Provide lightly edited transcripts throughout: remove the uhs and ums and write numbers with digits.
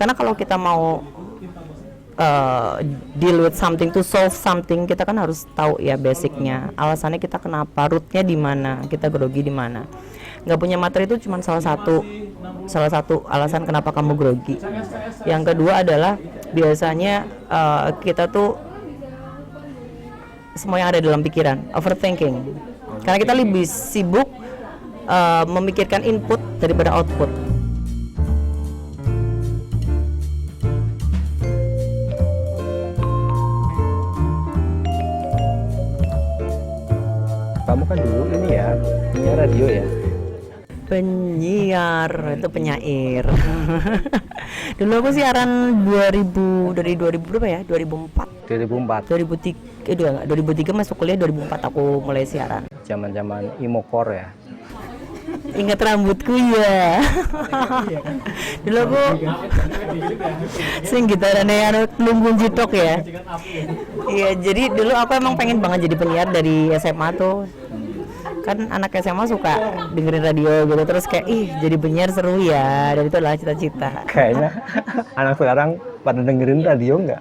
Karena kalau kita mau deal with something, to solve something, kita kan harus tahu ya basicnya, alasannya kita kenapa, rootnya di mana, kita grogi di mana. Nggak punya materi itu cuma salah satu alasan kenapa kamu grogi. Yang kedua adalah biasanya kita tuh semua yang ada dalam pikiran, overthinking, karena kita lebih sibuk memikirkan input daripada output. Kamu kan dulu ini ya, penyiar radio ya? Penyiar, itu penyair. Dulu aku siaran 2000, dari 2000 berapa ya? 2004. 2003 masuk kuliah, 2004 aku mulai siaran. Zaman-zaman Imokor ya? Ingat rambutku ya. Dulu aku sing gitarannya yang lumbung jitok ya. Iya, jadi dulu aku emang pengen banget jadi penyiar dari SMA tuh. Kan anak SMA suka dengerin radio gitu, terus kayak jadi penyiar seru ya, dan itu adalah cita-cita. Kayaknya anak sekarang pada dengerin radio nggak?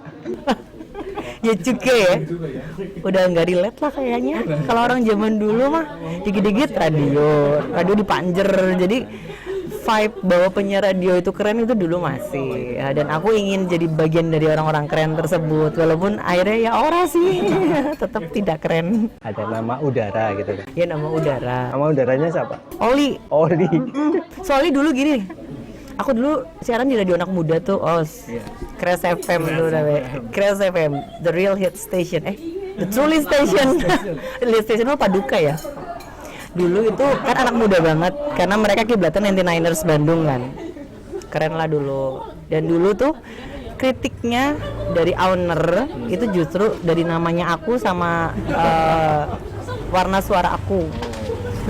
Ya juga ya, udah nggak relate lah kayaknya. Kalau orang zaman dulu mah dikit-dikit radio dipanjer, jadi vibe bahwa penyiar radio itu keren itu dulu masih ya, dan aku ingin jadi bagian dari orang-orang keren tersebut, walaupun akhirnya ya ora sih tetap tidak keren. Ada nama udara gitu kan? Ya nama udara. Nama udaranya siapa? Oli. Soalnya dulu gini, aku dulu siaran di radio anak muda tuh, Crash FM dulu namanya. Crash FM, the real hit station. The truly station. Real station apa Paduka ya? Dulu itu kan anak muda banget, karena mereka kiblatan 99ers Bandung kan. Keren lah dulu. Dan dulu tuh kritiknya dari owner itu justru dari namanya aku sama warna suara aku.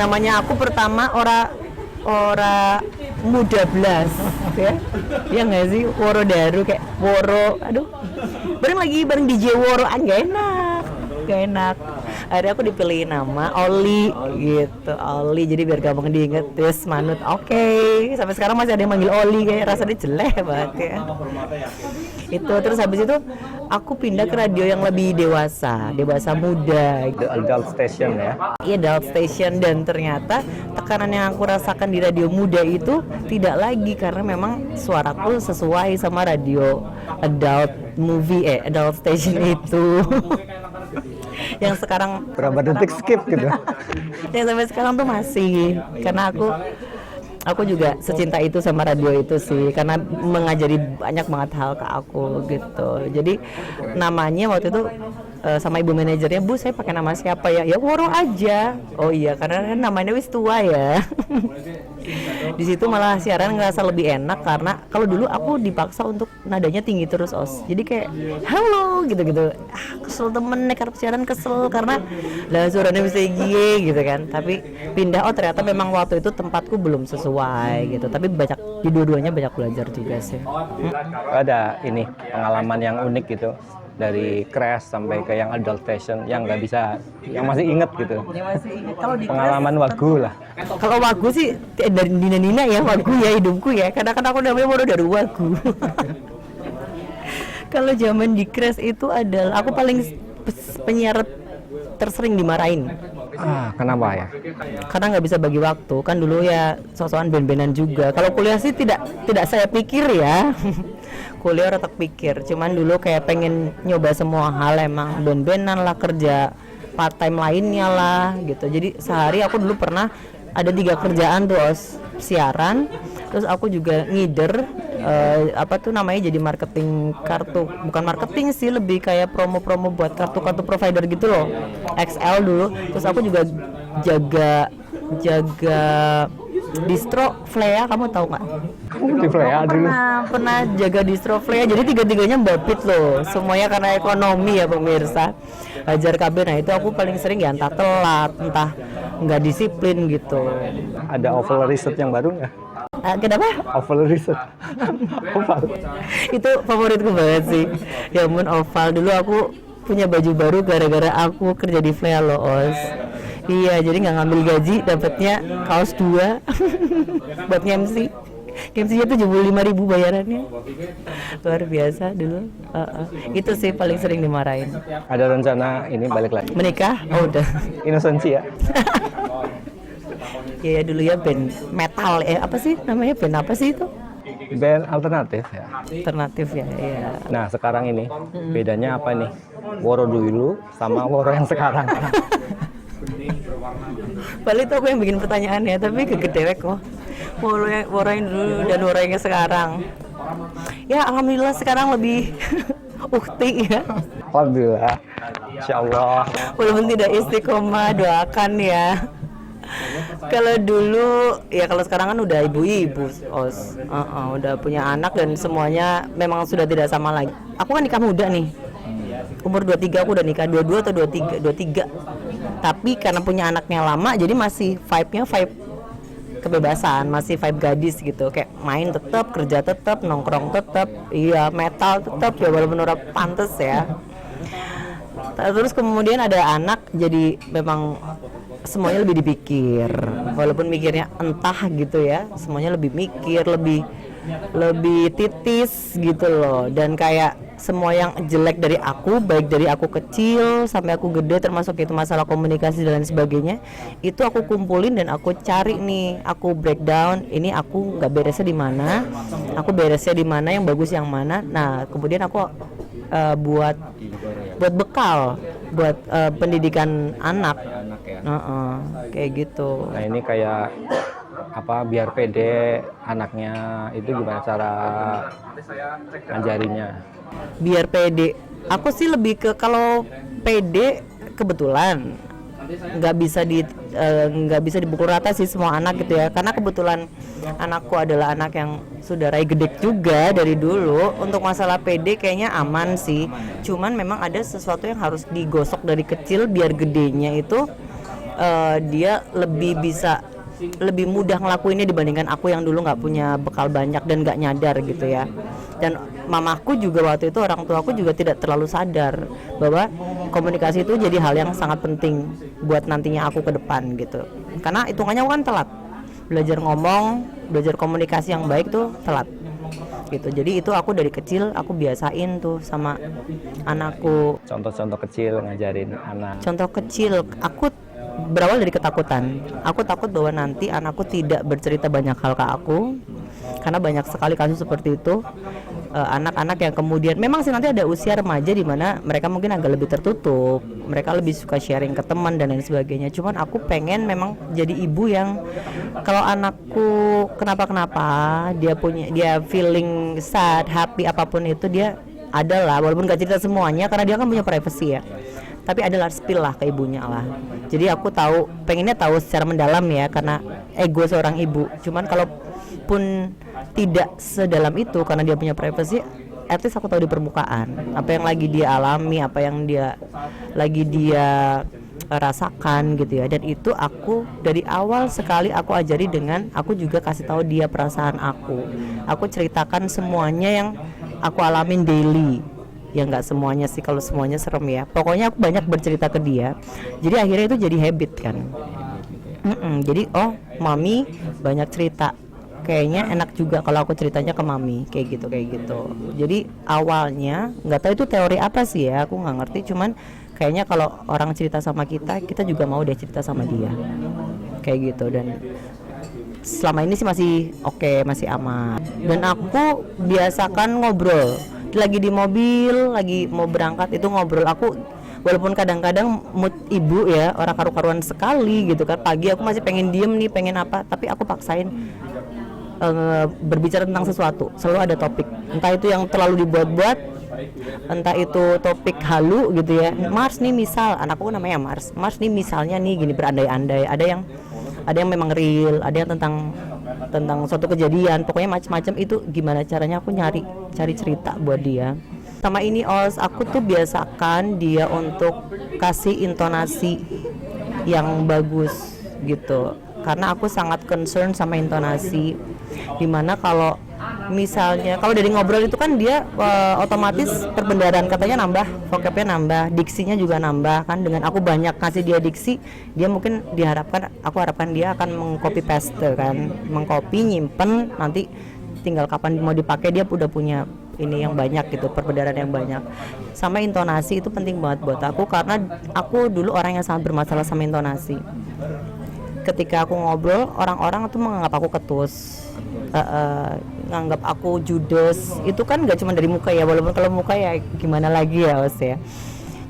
Namanya aku pertama ora muda belas ya. Ya nggak sih, Woro Daru kayak Woro, aduh. Bareng DJ Woro gak enak. Akhirnya aku dipilih nama Oli gitu, Oli, jadi biar gampang diinget, terus manut. Oke. Sampai sekarang masih ada yang manggil Oli, kayak rasanya jelek banget ya. Itu terus habis itu aku pindah ke radio yang lebih dewasa muda. The adult station ya? Iya, adult station, dan ternyata tekanan yang aku rasakan di radio muda itu tidak lagi, karena memang suaraku sesuai sama radio adult adult station itu. Yang sekarang berapa detik skip gitu? Yang sampai sekarang tuh masih, karena aku juga secinta itu sama radio itu sih, karena mengajari banyak banget hal ke aku gitu. Jadi namanya waktu itu sama ibu manajernya, Bu saya pakai nama siapa ya? Ya Woro aja. Oh iya, karena kan namanya wis tua ya. Di situ malah siaran ngerasa lebih enak, karena kalau dulu aku dipaksa untuk nadanya tinggi terus jadi kayak halo gitu-gitu. Kesel temen nih karena siaran, kesel karena lah suaranya bisa gie gitu kan. Tapi pindah, ternyata memang waktu itu tempatku belum sesuai gitu. Tapi di dua-duanya banyak belajar juga sih. Ada ini pengalaman yang unik gitu, dari Crash sampai ke yang adult station yang nggak bisa, yang masih inget gitu. Kalau di pengalaman Wagu lah. Kalau Wagu sih dari Nina ya, Wagu ya hidupku ya. Kadang-kadang aku namanya baru dari Wagu. Kalau zaman di Crash itu adalah aku paling penyiar tersering dimarahin. Kenapa ya? Karena nggak bisa bagi waktu. Kan dulu ya sosokan band-bandan juga. Kalau kuliah sih tidak saya pikir ya. Kuliah otak pikir. Cuman dulu kayak pengen nyoba semua hal, emang band-bandan lah, kerja part time lainnya lah gitu. Jadi sehari aku dulu pernah ada 3 kerjaan tuh, siaran, terus aku juga ngider jadi marketing kartu, bukan marketing sih, lebih kayak promo-promo buat kartu-kartu provider gitu loh, XL dulu. Terus aku juga jaga distro Flea, kamu tahu nggak? Di Flea dulu. Pernah jaga distro Flea, jadi 3-tiganya mbapit loh, semuanya karena ekonomi ya pemirsa. Hajar KB, nah itu aku paling sering ya, entah telat, entah nggak disiplin gitu. Ada oval riset yang baru nggak? Kenapa? Oval riset. Oval. Itu favoritku banget sih. Ya ampun, oval. Dulu aku punya baju baru gara-gara aku kerja di Flea loh, Iya, jadi nggak ngambil gaji, dapatnya kaos 2 buat MC. MC-nya 75.000 bayarannya. Luar biasa dulu. Itu sih paling sering dimarahin. Ada rencana ini balik lagi? Menikah? Oh udah. Inosensi ya? Ya dulu ya band metal, apa sih namanya, band apa sih itu? Band alternatif ya. Alternatif ya, iya. Nah sekarang ini bedanya apa nih? Woro dulu sama Woro yang sekarang. Paling itu aku yang bikin pertanyaan ya, tapi kegedewek kok. Woro yang dulu dan Woro yang sekarang. Ya alhamdulillah sekarang lebih ukti ya. Alhamdulillah. Insyaallah. Walaupun tidak istiqomah, doakan ya. Kalau dulu ya, kalau sekarang kan udah ibu-ibu, udah punya anak dan semuanya memang sudah tidak sama lagi. Aku kan nikah muda nih, umur 23 aku udah nikah, 22 atau 23. Tapi karena punya anaknya lama, jadi masih vibe-nya vibe kebebasan, masih vibe gadis gitu, kayak main tetap, kerja tetap, nongkrong tetap, iya metal tetap ya walaupun udah pantes ya. Terus kemudian ada anak, jadi memang semuanya lebih dipikir, walaupun mikirnya entah gitu ya, semuanya lebih mikir, lebih titis gitu loh. Dan kayak semua yang jelek dari aku, baik dari aku kecil sampai aku gede, termasuk itu masalah komunikasi dan lain sebagainya, itu aku kumpulin dan aku cari nih, aku breakdown, ini aku nggak beresnya di mana, aku beresnya di mana, yang bagus yang mana. Nah kemudian aku buat bekal buat pendidikan anak ya. Kayak gitu. Nah ini kayak apa, biar pede anaknya itu gimana cara ngajarinya? Biar pede, aku sih lebih ke kalau pede kebetulan nggak bisa dipukul rata sih semua anak gitu ya, karena kebetulan anakku adalah anak yang sudah rai gede juga dari dulu. Untuk masalah pede kayaknya aman sih, cuman memang ada sesuatu yang harus digosok dari kecil biar gedenya itu dia lebih mudah ngelakuinnya dibandingkan aku yang dulu nggak punya bekal banyak dan nggak nyadar gitu ya. Dan mamaku juga waktu itu, orang tuaku juga tidak terlalu sadar bahwa komunikasi itu jadi hal yang sangat penting buat nantinya aku ke depan gitu. Karena hitungannya aku kan telat belajar ngomong, belajar komunikasi yang baik tuh telat gitu. Jadi itu aku dari kecil aku biasain tuh sama anakku. Contoh-contoh kecil ngajarin anak. Contoh kecil, aku berawal dari ketakutan. Aku takut bahwa nanti anakku tidak bercerita banyak hal ke aku, karena banyak sekali kasus seperti itu. Anak-anak yang kemudian memang sih nanti ada usia remaja di mana mereka mungkin agak lebih tertutup, mereka lebih suka sharing ke teman dan lain sebagainya. Cuman aku pengen memang jadi ibu yang kalau anakku kenapa-kenapa, dia feeling sad, happy, apapun itu dia adalah, walaupun gak cerita semuanya karena dia kan punya privacy ya, tapi adalah spill lah ke ibunya lah. Jadi aku pengennya tahu secara mendalam ya, karena ego seorang ibu. Cuman kalaupun tidak sedalam itu karena dia punya privacy, at least aku tahu di permukaan apa yang lagi dia alami, apa yang dia rasakan gitu ya. Dan itu aku dari awal sekali aku ajari dengan aku juga kasih tahu dia perasaan aku ceritakan semuanya yang aku alamin daily. Ya nggak semuanya sih, kalau semuanya serem ya, pokoknya aku banyak bercerita ke dia. Jadi akhirnya itu jadi habit kan. Jadi mami banyak cerita, kayaknya enak juga kalau aku ceritanya ke mami kayak gitu. Jadi awalnya nggak tahu itu teori apa sih ya, aku nggak ngerti. Cuman kayaknya kalau orang cerita sama kita juga mau deh cerita sama dia kayak gitu. Dan selama ini sih masih oke, masih aman. Dan aku biasakan ngobrol lagi di mobil, lagi mau berangkat itu ngobrol. Aku walaupun kadang-kadang mood ibu ya, orang karu-karuan sekali gitu kan, pagi aku masih pengen diem nih, pengen apa, tapi aku paksain berbicara tentang sesuatu. Selalu ada topik, entah itu yang terlalu dibuat-buat, entah itu topik halu gitu ya. Mars nih misal, anakku namanya Mars nih misalnya nih gini, berandai-andai. Ada yang memang real, ada yang tentang suatu kejadian, pokoknya macam-macam. Itu gimana caranya aku cari cerita buat dia. Sama ini aku tuh biasakan dia untuk kasih intonasi yang bagus gitu, karena aku sangat concern sama intonasi. Dimana kalau misalnya kalau dari ngobrol itu kan dia otomatis perbendaharaan katanya nambah, vocabnya nambah, diksinya juga nambah kan. Dengan aku banyak kasih dia diksi, dia mungkin aku harapkan dia akan mengcopy paste kan, mengcopy, nyimpen, nanti tinggal kapan mau dipakai, dia udah punya ini yang banyak gitu, perbedaan yang banyak. Sama intonasi itu penting banget buat aku, karena aku dulu orang yang sangat bermasalah sama intonasi. Ketika aku ngobrol, orang-orang tuh menganggap aku ketus, nganggap aku judes. Itu kan gak cuma dari muka ya, walaupun kalau muka ya gimana lagi ya Os ya.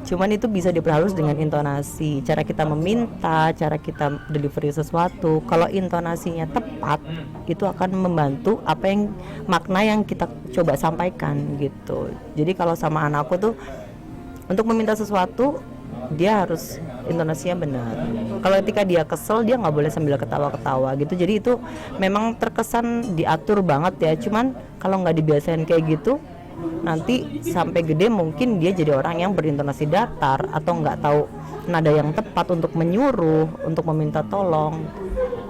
Cuman itu bisa diperhalus dengan intonasi, cara kita meminta, cara kita delivery sesuatu. Kalau intonasinya tepat, itu akan membantu apa yang makna yang kita coba sampaikan gitu. Jadi kalau sama anakku tuh, untuk meminta sesuatu dia harus intonasinya benar. Kalau ketika dia kesel, dia nggak boleh sambil ketawa-ketawa gitu. Jadi itu memang terkesan diatur banget ya. Cuman kalau nggak dibiasain kayak gitu, nanti sampai gede mungkin dia jadi orang yang berintonasi datar atau nggak tahu nada yang tepat untuk menyuruh, untuk meminta tolong,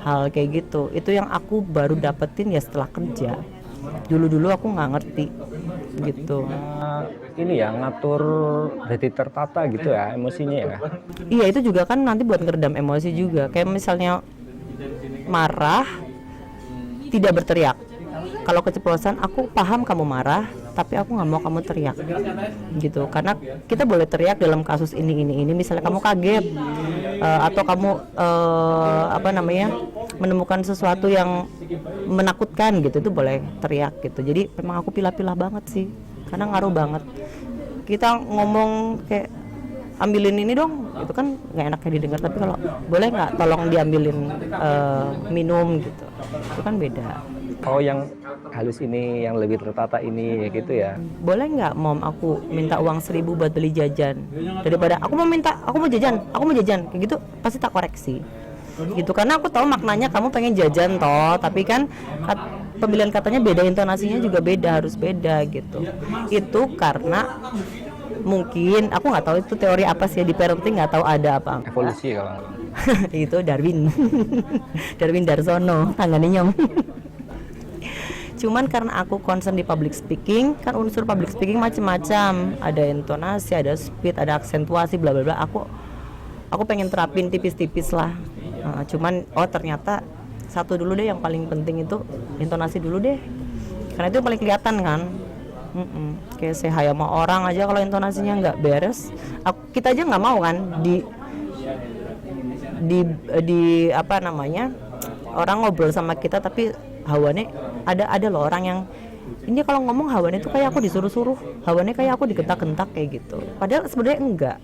hal kayak gitu. Itu yang aku baru dapetin ya setelah kerja. Dulu aku nggak ngerti gitu. Ini ya ngatur jadi tertata gitu ya emosinya ya. Iya, itu juga kan nanti buat ngeredam emosi juga. Kayak misalnya marah, tidak berteriak. Kalau keceplosan, aku paham kamu marah, tapi aku nggak mau kamu teriak gitu. Karena kita boleh teriak dalam kasus ini. Misalnya kamu kaget atau kamu menemukan sesuatu yang menakutkan gitu, itu boleh teriak gitu. Jadi memang aku pilah-pilah banget sih, karena ngaruh banget. Kita ngomong kayak ambilin ini dong, itu kan nggak enak kayak didengar. Tapi kalau boleh nggak tolong diambilin minum gitu, itu kan beda. Oh, yang halus ini, yang lebih tertata ini ya gitu ya. Boleh nggak mom aku minta uang 1.000 buat beli jajan, daripada aku mau jajan kayak gitu, pasti tak koreksi gitu. Karena aku tahu maknanya kamu pengen jajan toh, tapi kan pemilihan katanya beda, intonasinya juga beda, harus beda gitu. Itu karena mungkin aku nggak tahu itu teori apa sih di parenting, nggak tahu ada apa. Evolusi kalau Itu Darwin Darwin Darsono, tangannya nyong. Cuman karena aku concern di public speaking, kan unsur public speaking macam-macam, ada intonasi, ada speed, ada aksentuasi, bla bla bla. Aku pengen terapin tipis-tipis lah. Cuman ternyata satu dulu deh yang paling penting, itu intonasi dulu deh, karena itu yang paling kelihatan kan. Kayak say hi sama orang aja, kalau intonasinya nggak beres, kita aja nggak mau kan di apa namanya, orang ngobrol sama kita tapi hawane ada loh orang yang ini kalau ngomong hawane itu kayak aku disuruh-suruh, hawane kayak aku digentak-gentak kayak gitu. Padahal sebenarnya enggak.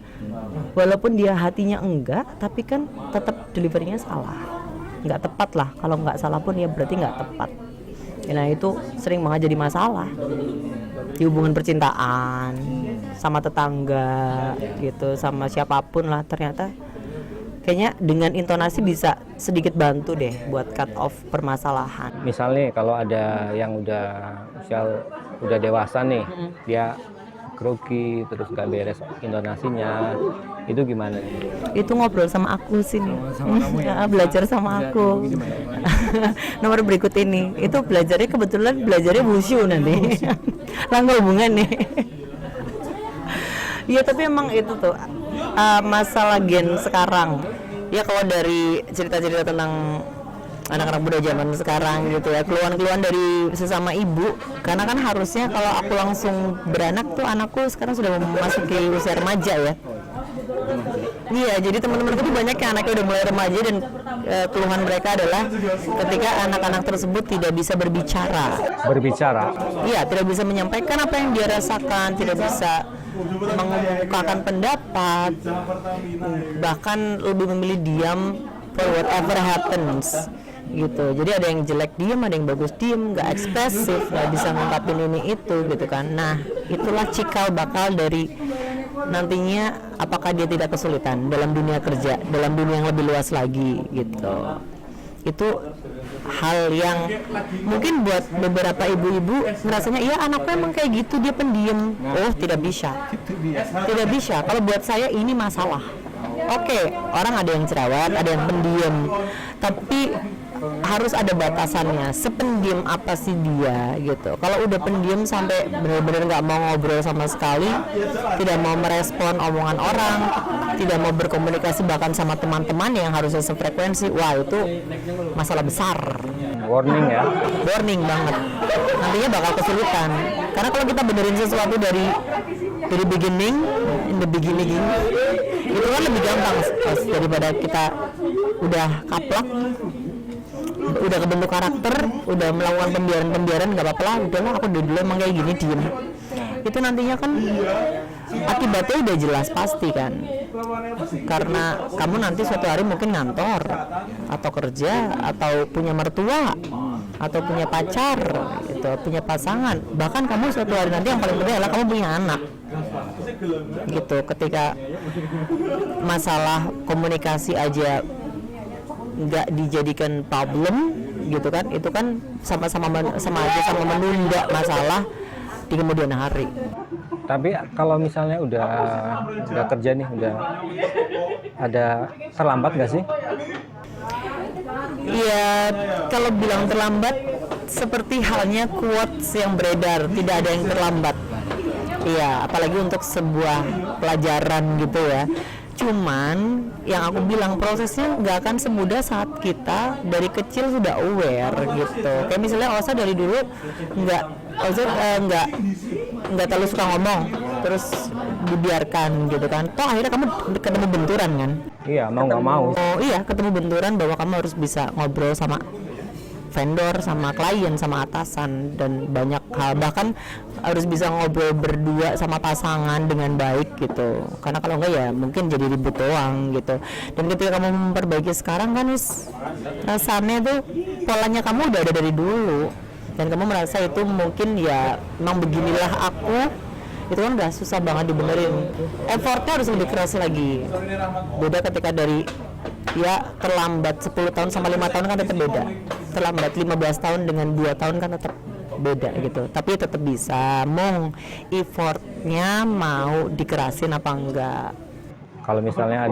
Walaupun dia hatinya enggak, tapi kan tetap deliverynya salah. Enggak tepat lah. Kalau enggak salah pun ya berarti enggak tepat. Nah itu sering banget jadi masalah di hubungan percintaan, sama tetangga gitu, sama siapapun lah. Ternyata kayaknya dengan intonasi bisa sedikit bantu deh buat cut off permasalahan. misalnya kalau ada yang udah dewasa nih, dia grogi terus nggak beres intonasinya, itu gimana? Itu ngobrol sama aku sini, belajar sama aku. Nomor berikut ini, itu belajarnya wushu nanti. Langkah hubungan nih. Iya, tapi emang itu tuh masalah gen sekarang. Ya kalau dari cerita-cerita tentang anak-anak muda zaman sekarang gitu ya, keluhan-keluhan dari sesama ibu, karena kan harusnya kalau aku langsung beranak tuh anakku sekarang sudah memasuki usia remaja ya. Iya, jadi teman-temanku tuh banyak yang anaknya udah mulai remaja, dan keluhan mereka adalah ketika anak-anak tersebut tidak bisa berbicara. Iya, tidak bisa menyampaikan apa yang dia rasakan, tidak bisa mengemukakan pendapat, bahkan lebih memilih diam for whatever happens gitu. Jadi ada yang jelek diam, ada yang bagus diam, nggak ekspresif, nggak bisa ngungkapin ini itu gitu kan. Nah itulah cikal bakal dari nantinya apakah dia tidak kesulitan dalam dunia kerja, dalam dunia yang lebih luas lagi gitu. Itu hal yang mungkin buat beberapa ibu-ibu ngerasanya iya anakku emang kayak gitu, dia pendiam. Oh tidak bisa. Kalau buat saya ini masalah. Oke, orang ada yang cerewet, ada yang pendiam, tapi harus ada batasannya. Sependiam apa sih dia gitu. Kalau udah pendiam sampai benar-benar nggak mau ngobrol sama sekali, tidak mau merespon omongan orang, tidak mau berkomunikasi bahkan sama teman-teman yang harusnya sefrekuensi, wah itu masalah besar. warning ya. Warning banget. Nantinya bakal kesulitan. Karena kalau kita benerin sesuatu dari beginning, in the beginning, itu kan lebih gampang daripada kita udah kaplak, udah kebentuk karakter, udah melakukan pembiaran nggak apa-apa lah, udahlah aku dulu emang kayak gini, diem. Itu nantinya kan akibatnya udah jelas pasti kan, karena kamu nanti suatu hari mungkin ngantor atau kerja atau punya mertua atau punya pacar gitu, punya pasangan, bahkan kamu suatu hari nanti yang paling penting adalah kamu punya anak gitu. Ketika masalah komunikasi aja nggak dijadikan problem gitu kan, itu kan sama aja sama menunda masalah di kemudian hari. Tapi kalau misalnya udah kerja nih, udah ada terlambat nggak sih? Iya, kalau bilang terlambat seperti halnya quotes yang beredar, tidak ada yang terlambat. Iya, apalagi untuk sebuah pelajaran gitu ya. Cuman yang aku bilang prosesnya nggak akan semudah saat kita dari kecil sudah aware gitu. Kayak misalnya Osa dari dulu nggak terlalu suka ngomong, terus dibiarkan gitu kan. Toh akhirnya kamu ketemu benturan kan? Iya, mau nggak mau. Oh iya, ketemu benturan bahwa kamu harus bisa ngobrol sama vendor, sama klien, sama atasan, dan banyak hal, bahkan harus bisa ngobrol berdua sama pasangan dengan baik gitu. Karena kalau enggak ya mungkin jadi ribut doang gitu. Dan ketika kamu memperbaiki sekarang kan rasanya tuh polanya kamu udah ada dari dulu, dan kamu merasa itu mungkin ya memang beginilah aku, itu kan udah susah banget dibenerin. Effortnya harus lebih keras lagi. Beda ketika dari ya terlambat 10 tahun sama 5 tahun kan tetap beda. Terlambat 15 tahun dengan 2 tahun kan tetap beda gitu. Tapi tetap bisa, effortnya mau dikerasin apa enggak. Kalau misalnya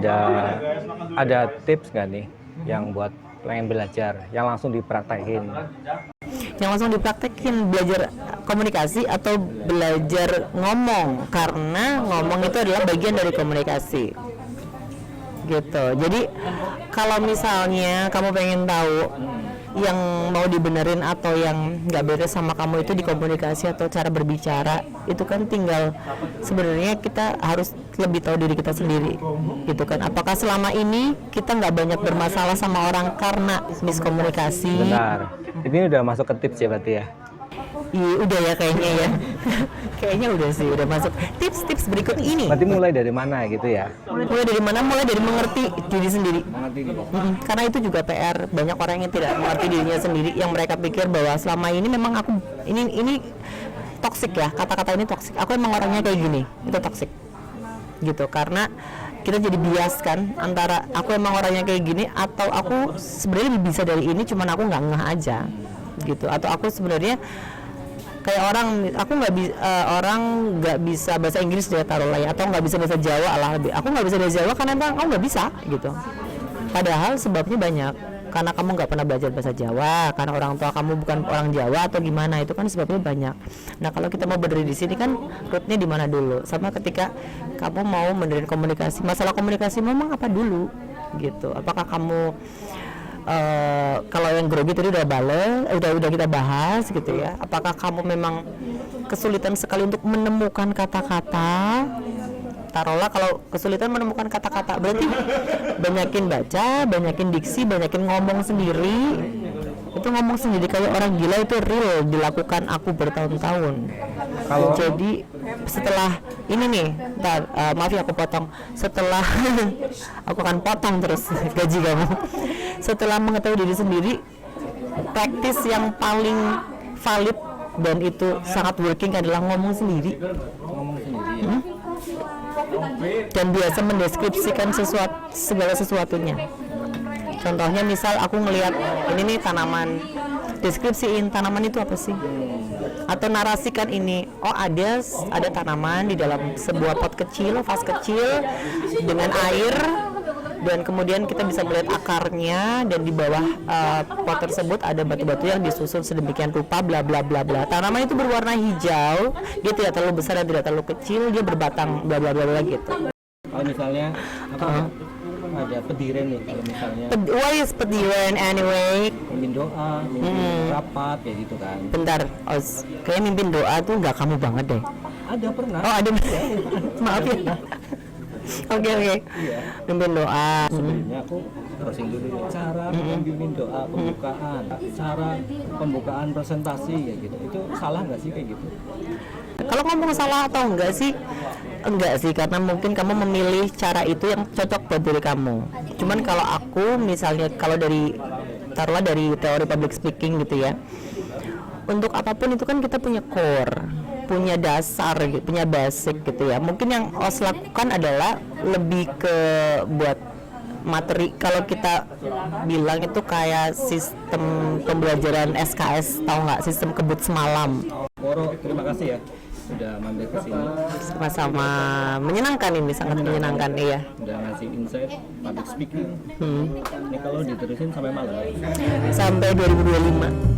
ada tips nggak nih yang buat pengen belajar, yang langsung dipraktekin? Yang langsung dipraktekin, belajar komunikasi atau belajar ngomong, karena ngomong itu adalah bagian dari komunikasi gitu. Jadi kalau misalnya kamu pengen tahu yang mau dibenerin atau yang nggak beres sama kamu itu di komunikasi atau cara berbicara, itu kan tinggal sebenarnya kita harus lebih tahu diri kita sendiri gitu kan. Apakah selama ini kita nggak banyak bermasalah sama orang karena miskomunikasi? Benar, ini udah masuk ke tips ya berarti ya? Iya udah ya kayaknya ya. Kayaknya udah sih, udah masuk tips-tips berikut ini. Berarti mulai dari mana gitu ya? Mulai dari mana? Mulai dari mengerti diri sendiri. Karena itu juga PR, banyak orang yang tidak mengerti dirinya sendiri, yang mereka pikir bahwa selama ini memang aku ini toksik ya, kata-kata ini toksik. Aku emang orangnya kayak gini, itu toksik gitu. Karena kita jadi bias kan antara aku emang orangnya kayak gini atau aku sebenarnya lebih bisa dari ini, cuman aku nggak ngeh aja gitu. Atau aku sebenarnya kayak orang nggak bisa bahasa Inggris dia taruh lah ya, atau nggak bisa bahasa Jawa lah, aku nggak bisa bahasa Jawa karena emang aku nggak bisa gitu. Padahal sebabnya banyak, karena kamu nggak pernah belajar bahasa Jawa, karena orang tua kamu bukan orang Jawa atau gimana, itu kan sebabnya banyak. Nah kalau kita mau berdiri di sini kan rootnya di mana dulu, sama ketika kamu mau benerin komunikasi, masalah komunikasi memang apa dulu gitu. Apakah kamu kalau yang grogi tadi udah kita bahas gitu ya. Apakah kamu memang kesulitan sekali untuk menemukan kata-kata? Taruhlah kalau kesulitan menemukan kata-kata, berarti banyakin baca, banyakin diksi, banyakin ngomong sendiri. Itu ngomong sendiri kayak orang gila, itu real dilakukan aku bertahun-tahun. Jadi setelah ini nih, maaf ya aku potong. Setelah aku akan potong terus gaji kamu. Setelah mengetahui diri sendiri, praktis yang paling valid dan itu sangat working adalah ngomong sendiri. Dan biasa mendeskripsikan segala sesuatunya. Contohnya misal aku ngelihat ini nih tanaman, deskripsiin tanaman itu apa sih? Atau narasikan ini, oh ada tanaman di dalam sebuah pot kecil, vas kecil dengan air, dan kemudian kita bisa melihat akarnya, dan di bawah pot tersebut ada batu-batu yang disusun sedemikian rupa, bla bla bla bla. Tanaman itu berwarna hijau, dia tidak terlalu besar dan tidak terlalu kecil, dia berbatang bla bla bla bla gitu. Kalau misalnya ada pediren nih kalau misalnya What is pediren anyway? mimpin doa, mimpin rapat kayak gitu kan. Bentar, kayak mimpin doa tuh nggak kamu banget deh. Ada pernah. Oh ada, maaf ya. Oke. Iya. Mimpin doa. Sebenarnya aku browsing dulu cara memimpin doa pembukaan, cara pembukaan presentasi kayak gitu. Itu salah nggak sih kayak gitu? Kalau ngomong salah atau enggak sih? Enggak sih, karena mungkin kamu memilih cara itu yang cocok buat diri kamu. Cuman kalau aku misalnya kalau taruhlah dari teori public speaking gitu ya. Untuk apapun itu kan kita punya core, punya dasar, punya basic gitu ya. Mungkin yang OS lakukan adalah lebih ke buat materi. Kalau kita bilang itu kayak sistem pembelajaran SKS, tahu nggak? Sistem kebut semalam. Koro, terima kasih ya sudah mampir ke sini. Sama-sama menyenangkan ini, sangat menyenangkan iya. Udah ngasih insight public speaking. Ini kalau diterusin sampai malam. Sampai 2025.